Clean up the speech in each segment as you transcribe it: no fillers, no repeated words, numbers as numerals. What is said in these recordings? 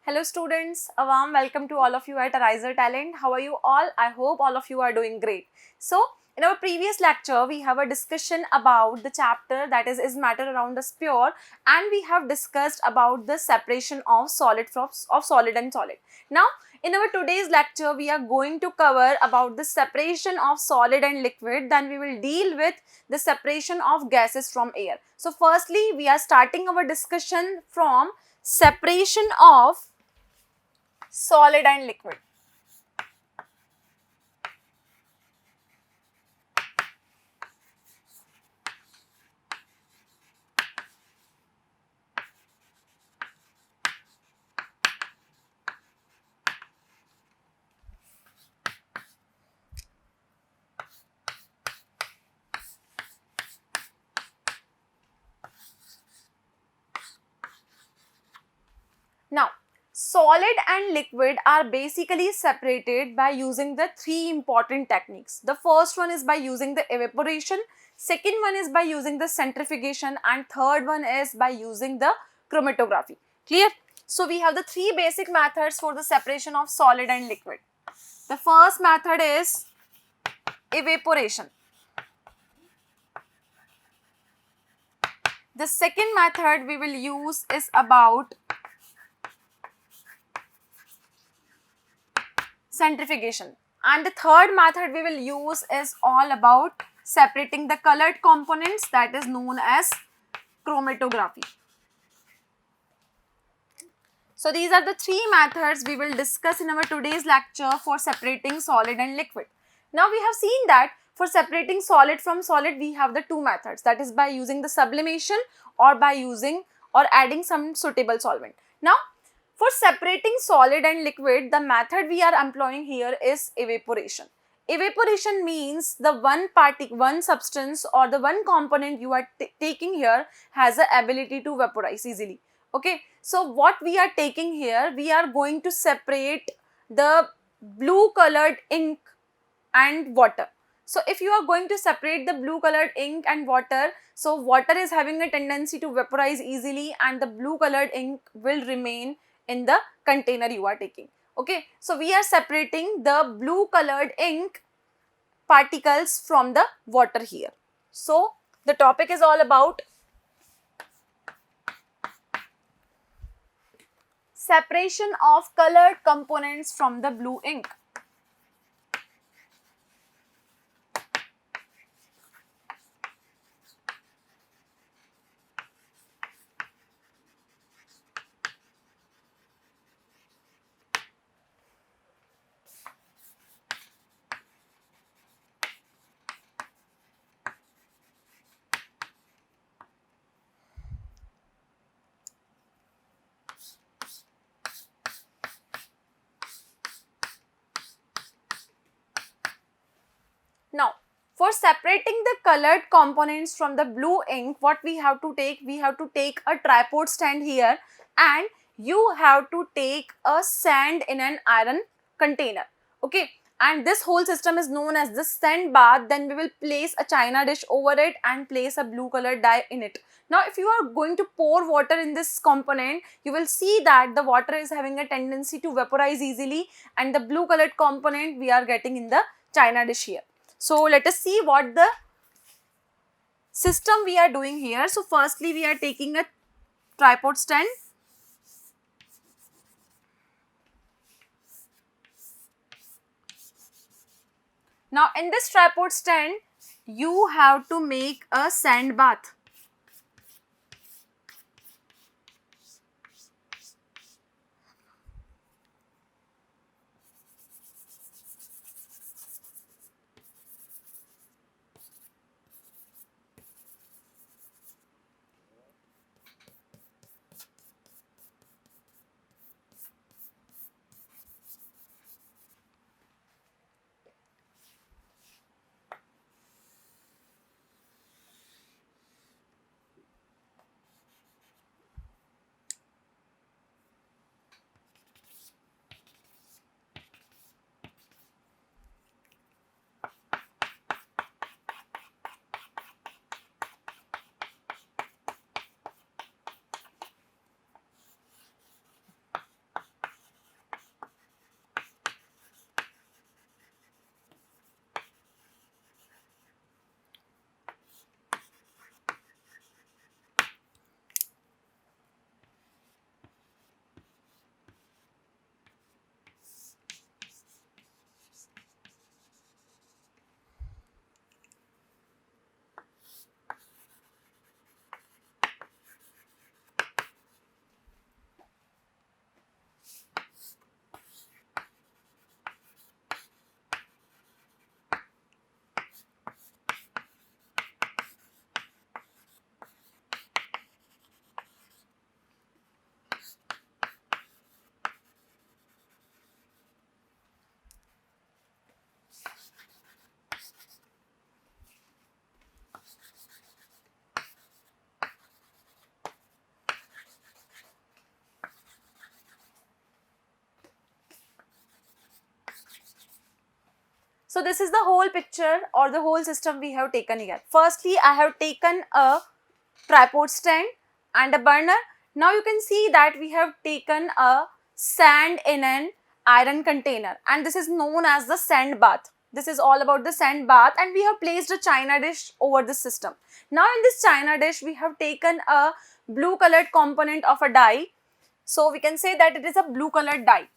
Hello students, a warm welcome to all of you at AriserTalent. How are you all? I hope all of you are doing great. So, in our previous lecture, we have a discussion about the chapter that is matter around a sphere, and we have discussed about the separation of solid and solid. Now, in our today's lecture, we are going to cover about the separation of solid and liquid. Then we will deal with the separation of gases from air. So, firstly, we are starting our discussion from separation of solid and liquid. Now, solid and liquid are basically separated by using the three important techniques. The first one is by using the evaporation, second one is by using the centrifugation, and third one is by using the chromatography. Clear? So, we have the three basic methods for the separation of solid and liquid. The first method is evaporation. The second method we will use is about centrifugation, and the third method we will use is all about separating the colored components, that is known as chromatography. So these are the three methods we will discuss in our today's lecture for separating solid and liquid. Now we have seen that for separating solid from solid we have the two methods, that is by using the sublimation or by using or adding some suitable solvent. Now for separating solid and liquid, the method we are employing here is evaporation. Evaporation means the one substance or the one component you are taking here has the ability to vaporize easily. Okay, so what we are taking here, we are going to separate the blue colored ink and water. So if you are going to separate the blue colored ink and water, so water is having a tendency to vaporize easily and the blue colored ink will remain in the container you are taking. Okay, so we are separating the blue colored ink particles from the water here. So the topic is all about separation of colored components from the blue ink. Now, for separating the colored components from the blue ink, what we have to take? We have to take a tripod stand here and you have to take a sand in an iron container. Okay, and this whole system is known as the sand bath. Then we will place a china dish over it and place a blue colored dye in it. Now, if you are going to pour water in this component, you will see that the water is having a tendency to vaporize easily and the blue colored component we are getting in the china dish here. So let us see what the system we are doing here. So firstly we are taking a tripod stand. Now in this tripod stand you have to make a sand bath. So this is the whole picture or the whole system we have taken here. Firstly, I have taken a tripod stand and a burner. Now you can see that we have taken a sand in an iron container, and this is known as the sand bath. This is all about the sand bath, and we have placed a china dish over this system. Now in this china dish, we have taken a blue colored component of a dye. So we can say that it is a blue colored dye.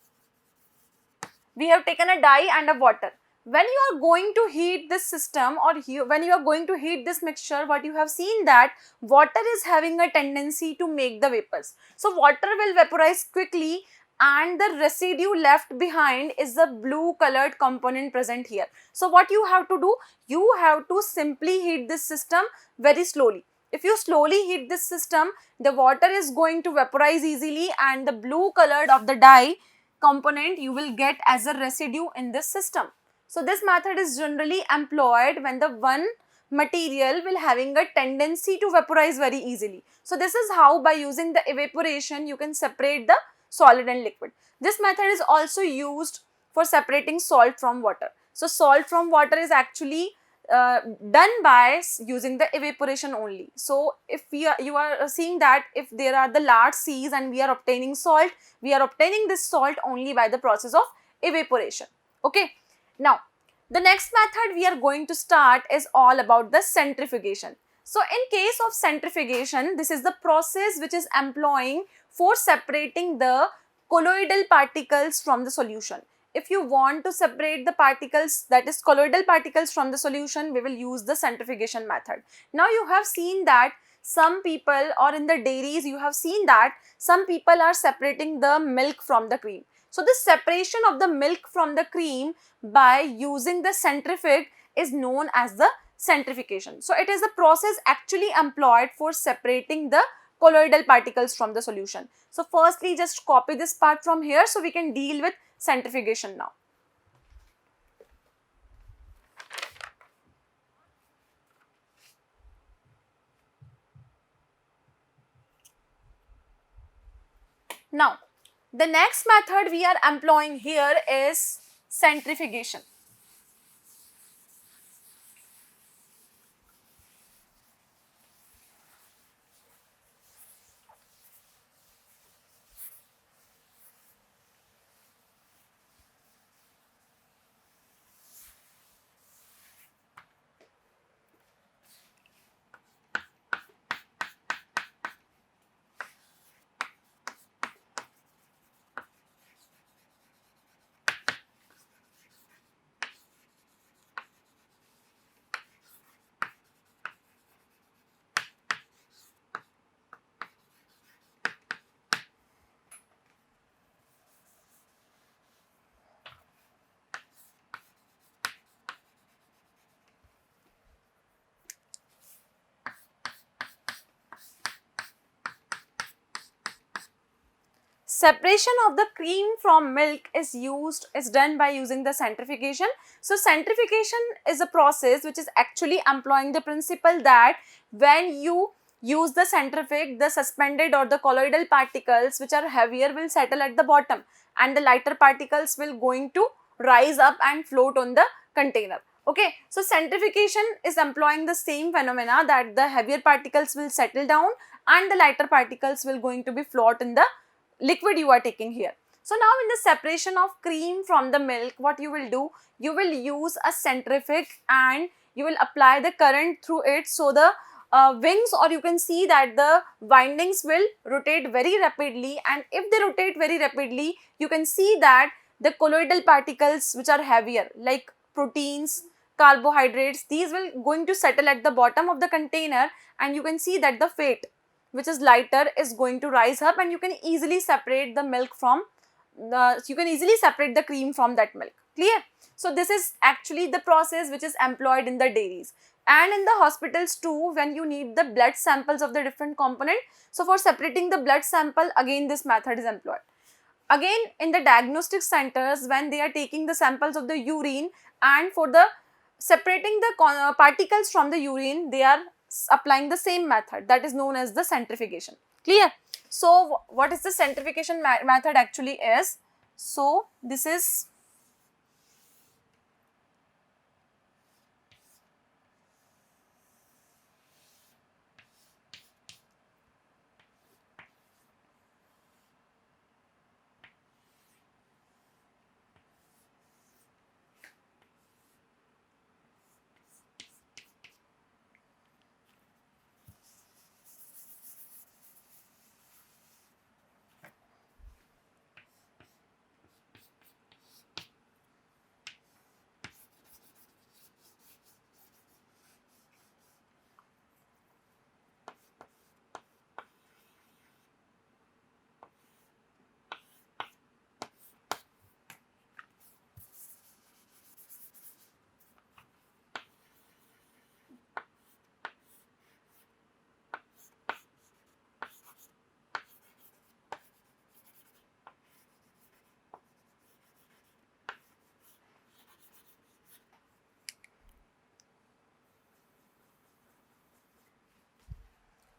We have taken a dye and a water. When you are going to heat this system, or when you are going to heat this mixture, what you have seen that water is having a tendency to make the vapors. So water will vaporize quickly, and the residue left behind is the blue colored component present here. So what you have to do, you have to simply heat this system very slowly. If you slowly heat this system, the water is going to vaporize easily, and the blue colored of the dye component you will get as a residue in this system. So this method is generally employed when the one material will having a tendency to vaporize very easily. So this is how, by using the evaporation, you can separate the solid and liquid. This method is also used for separating salt from water. So salt from water is actually done by using the evaporation only. So if you are seeing that if there are the large seas and we are obtaining salt, we are obtaining this salt only by the process of evaporation. Okay. Now, the next method we are going to start is all about the centrifugation. So in case of centrifugation, this is the process which is employing for separating the colloidal particles from the solution. If you want to separate the particles, that is colloidal particles, from the solution, we will use the centrifugation method. Now you have seen that some people, or in the dairies you have seen that some people are separating the milk from the cream. So this separation of the milk from the cream by using the centrifuge is known as the centrifugation. So it is the process actually employed for separating the colloidal particles from the solution. So firstly, just copy this part from here so we can deal with centrifugation now. Now, the next method we are employing here is centrifugation. Separation of the cream from milk is done by using the centrifugation. So centrifugation is a process which is actually employing the principle that when you use the centrifuge, the suspended or the colloidal particles which are heavier will settle at the bottom, and the lighter particles will going to rise up and float on the container. Okay, so centrifugation is employing the same phenomena, that the heavier particles will settle down and the lighter particles will going to be float in the liquid you are taking here. So now in the separation of cream from the milk, what you will do, you will use a centrifuge and you will apply the current through it. So the wings, or you can see that the windings will rotate very rapidly, and if they rotate very rapidly, you can see that the colloidal particles which are heavier like proteins, carbohydrates, these will going to settle at the bottom of the container, and you can see that the fat which is lighter is going to rise up, and you can easily separate the milk from the cream from that milk. Clear? So this is actually the process which is employed in the dairies and in the hospitals too, when you need the blood samples of the different component. So for separating the blood sample, again this method is employed. Again, in the diagnostic centers, when they are taking the samples of the urine, and for the separating the particles from the urine, they are applying the same method, that is known as the centrifugation. Clear? So what is the centrifugation method actually is? So this is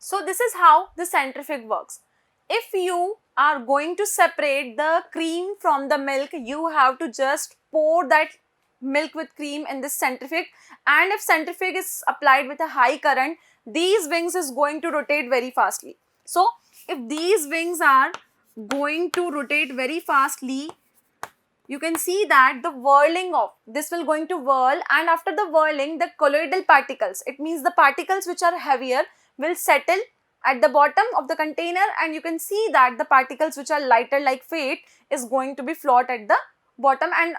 So this is how the centrifuge works. If you are going to separate the cream from the milk, you have to just pour that milk with cream in this centrifuge, and if centrifuge is applied with a high current, these wings is going to rotate very fastly. So if these wings are going to rotate very fastly, you can see that the whirling of this will going to whirl, and after the whirling, the colloidal particles, it means the particles which are heavier, will settle at the bottom of the container, and you can see that the particles which are lighter like fat is going to be float at the bottom and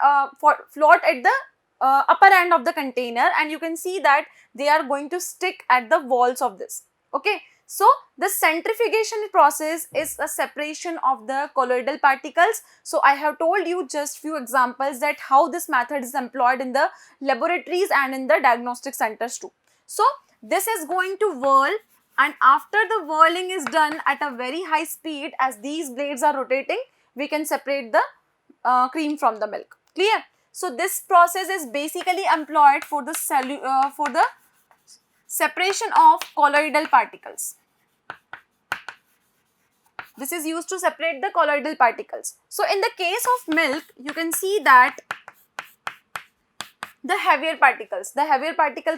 float at the upper end of the container, and you can see that they are going to stick at the walls of this. Okay. So the centrifugation process is a separation of the colloidal particles. So I have told you just few examples that how this method is employed in the laboratories and in the diagnostic centers too. So this is going to whirl, and after the whirling is done at a very high speed, as these blades are rotating, we can separate the cream from the milk. Clear? So this process is basically employed for the separation of colloidal particles. This is used to separate the colloidal particles. So in the case of milk, you can see that the heavier particles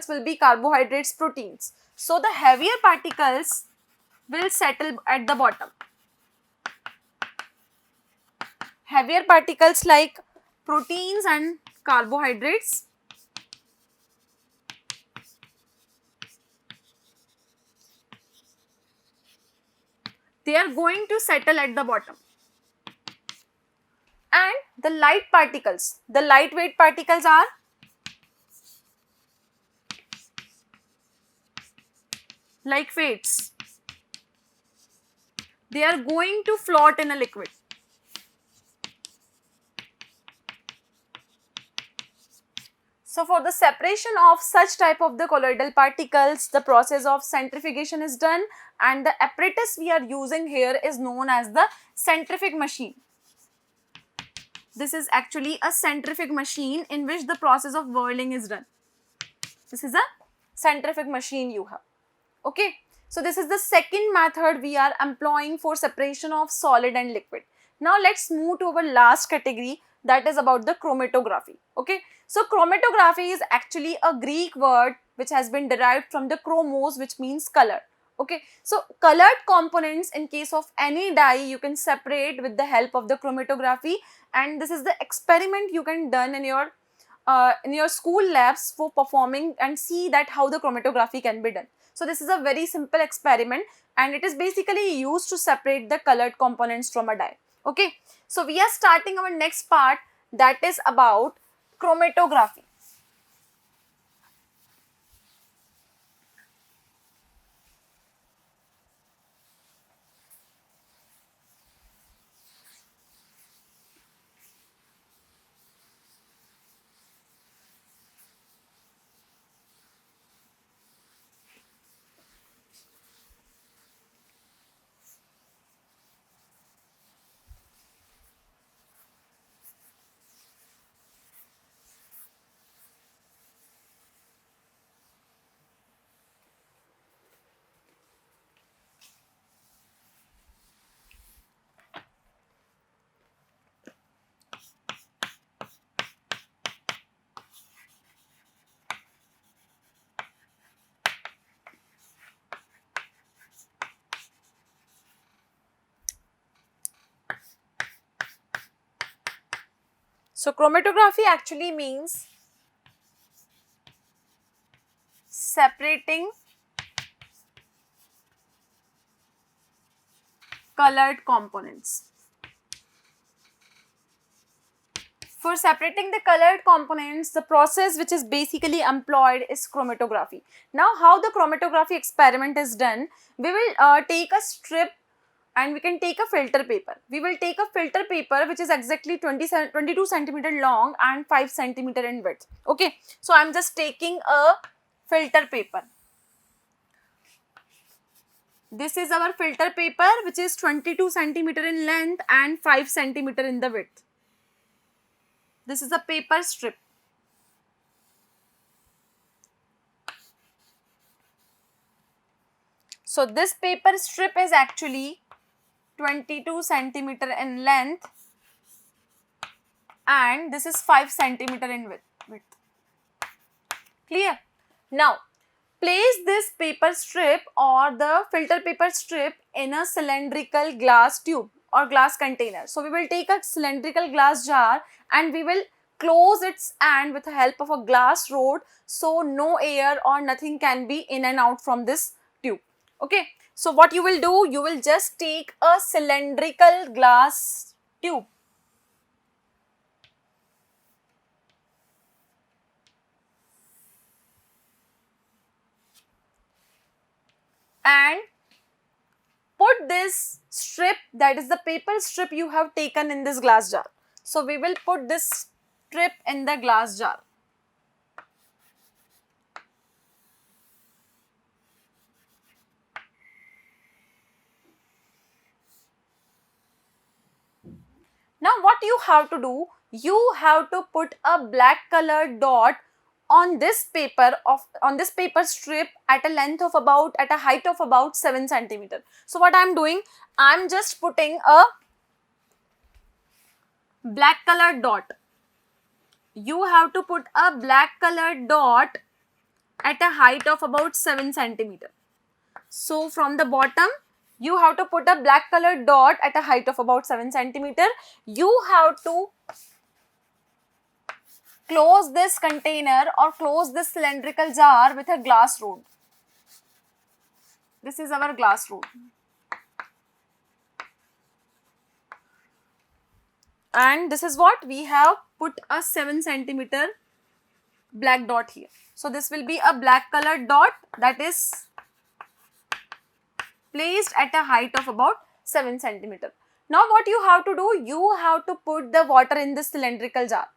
will be carbohydrates, proteins. So the heavier particles will settle at the bottom. Heavier particles like proteins and carbohydrates, they are going to settle at the bottom. And the light particles, the lightweight particles are like fats. They are going to float in a liquid. So for the separation of such type of the colloidal particles, the process of centrifugation is done, and the apparatus we are using here is known as the centrifuge machine. This is actually a centrifuge machine in which the process of whirling is done. This is a centrifuge machine you have. Okay. So this is the second method we are employing for separation of solid and liquid. Now let's move to our last category, that is about the chromatography. Okay. So chromatography is actually a Greek word which has been derived from the chromos, which means color. Okay. So colored components in case of any dye you can separate with the help of the chromatography, and this is the experiment you can done in your school labs for performing and see that how the chromatography can be done. So this is a very simple experiment, and it is basically used to separate the colored components from a dye. Okay. So we are starting our next part, that is about chromatography. So chromatography actually means separating colored components. For separating the colored components, the process which is basically employed is chromatography. Now how the chromatography experiment is done, we will take a strip and we can take a filter paper. We will take a filter paper which is exactly 22 centimeter long and 5 centimeter in width. Okay. So I am just taking a filter paper. This is our filter paper which is 22 centimeter in length and 5 centimeter in the width. This is a paper strip. So this paper strip is actually 22 centimeter in length and this is 5 centimeter in width. Clear? Now, place this paper strip or the filter paper strip in a cylindrical glass tube or glass container. So, we will take a cylindrical glass jar and we will close its end with the help of a glass rod, so no air or nothing can be in and out from this tube. Okay. So, what you will do, you will just take a cylindrical glass tube and put this strip, that is the paper strip you have taken in this glass jar. So, we will put this strip in the glass jar. Now, what you have to do, you have to put a black colored dot on this paper strip at a length of about, at a height of about 7 centimeter. So, what I am doing, I am just putting a black colored dot. You have to put a black colored dot at a height of about 7 centimeter. So, from the bottom, you have to put a black colored dot at a height of about 7 centimeter. You have to close this container or close this cylindrical jar with a glass rod. This is our glass rod. And this is what we have put a 7 centimeter black dot here. So, this will be a black colored dot that is placed at a height of about 7 centimeter. Now, what you have to do, you have to put the water in this cylindrical jar.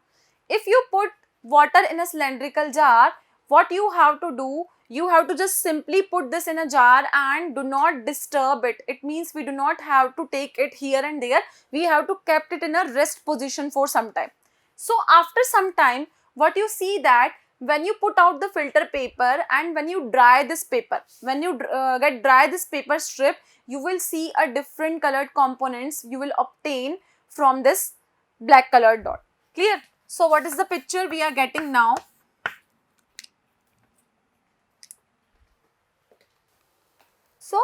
If you put water in a cylindrical jar, what you have to do, you have to just simply put this in a jar and do not disturb it. It means we do not have to take it here and there. We have to kept it in a rest position for some time. So, after some time, what you see that when you put out the filter paper and when you dry this paper, when you dry this paper strip, you will see a different colored components you will obtain from this black colored dot. Clear? So, what is the picture we are getting now? So,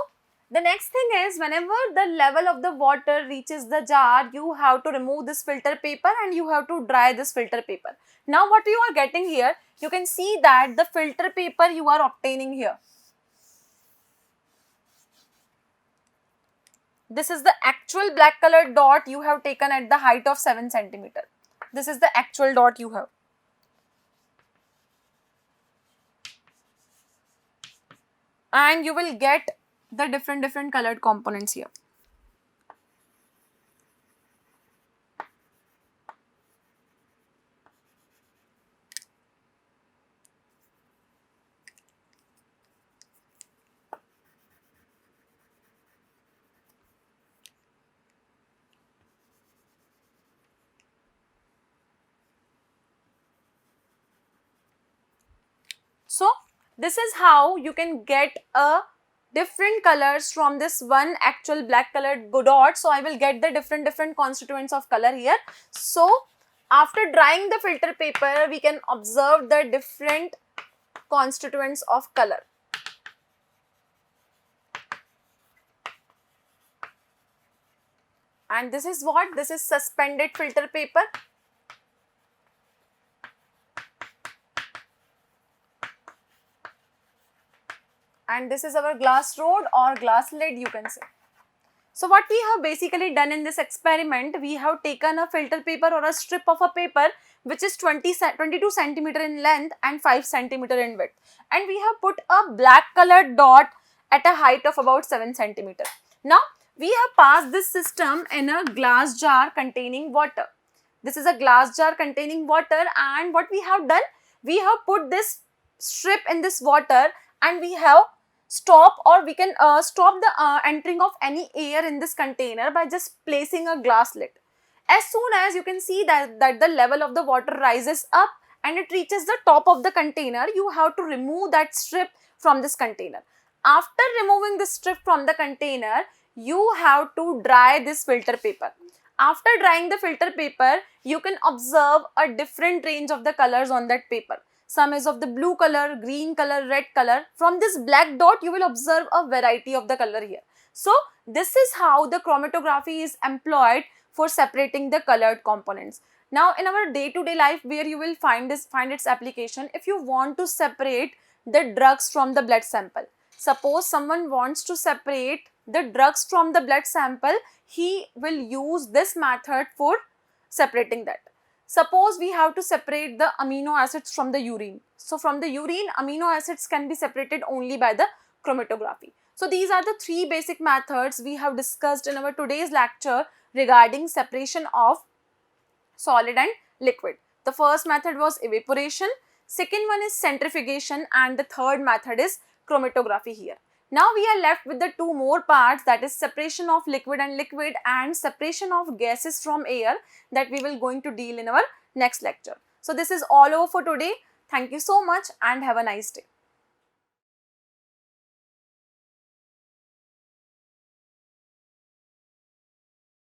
the next thing is, whenever the level of the water reaches the jar, you have to remove this filter paper and you have to dry this filter paper. Now, what you are getting here, you can see that the filter paper you are obtaining here. This is the actual black colored dot you have taken at the height of 7 centimeter. This is the actual dot you have. And you will get the different colored components here. So, this is how you can get a different colors from this one actual black colored dot. So, I will get the different constituents of color here. So, after drying the filter paper, we can observe the different constituents of color. And this is what? This is suspended filter paper. And this is our glass rod or glass lid, you can say. So, what we have basically done in this experiment, we have taken a filter paper or a strip of a paper which is 22 centimeter in length and 5 centimeter in width, and we have put a black colored dot at a height of about 7 centimeter. Now, we have passed this system in a glass jar containing water. This is a glass jar containing water, and what we have done, we have put this strip in this water and we have stop the entering of any air in this container by just placing a glass lid. As soon as you can see that the level of the water rises up and it reaches the top of the container, you have to remove that strip from this container. After removing the strip from the container, you have to dry this filter paper. After drying the filter paper, you can observe a different range of the colors on that paper. Some is of the blue color, green color, red color. From this black dot, you will observe a variety of the color here. So, this is how the chromatography is employed for separating the colored components. Now, in our day-to-day life, where you will find its application, if you want to separate the drugs from the blood sample. Suppose someone wants to separate the drugs from the blood sample, he will use this method for separating that. Suppose we have to separate the amino acids from the urine. So, from the urine, amino acids can be separated only by the chromatography. So, these are the three basic methods we have discussed in our today's lecture regarding separation of solid and liquid. The first method was evaporation, second one is centrifugation, and the third method is chromatography here. Now we are left with the two more parts, that is separation of liquid and separation of gases from air, that we will going to deal in our next lecture. So this is all over for today. Thank you so much and have a nice day.